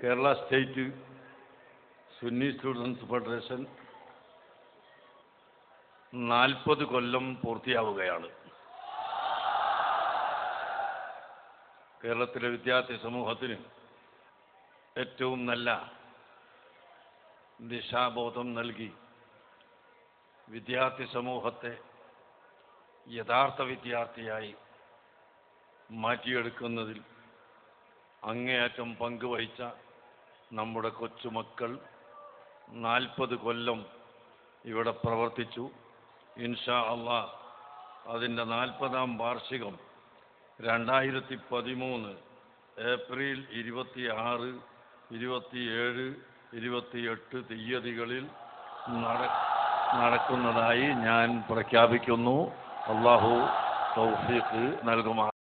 Kerala state Sunni students federation 40 കൊല്ലം പൂർത്തിയാവുകയാണ്. കേരളത്തിലെ വിദ്യാർത്ഥി സമൂഹത്തിന് ഏറ്റവും നല്ല ദിശാബോധം നൽകി വിദ്യാർത്ഥി സമൂഹത്തെ യഥാർത്ഥ വിദ്യാർത്ഥിയായി മാറ്റിയെടുക്കുന്നതിൽ അങ്ങേയറ്റം പങ്കുവഹിച്ച നമ്മുടെ കൊച്ചുമക്കൾ 40 കൊല്ലം ഇവിടെ പ്രവർത്തിച്ചു. ഇൻഷാ അല്ലാഹ് അതിൻ്റെ 40ാം വാർഷികം 2013 ഏപ്രിൽ 26, 27, 28 തീയതികളിൽ നടക്കുന്നതായി ഞാൻ പ്രഖ്യാപിക്കുന്നു. അല്ലാഹു തൗഫീഖ് നൽകുമാറാകട്ടെ.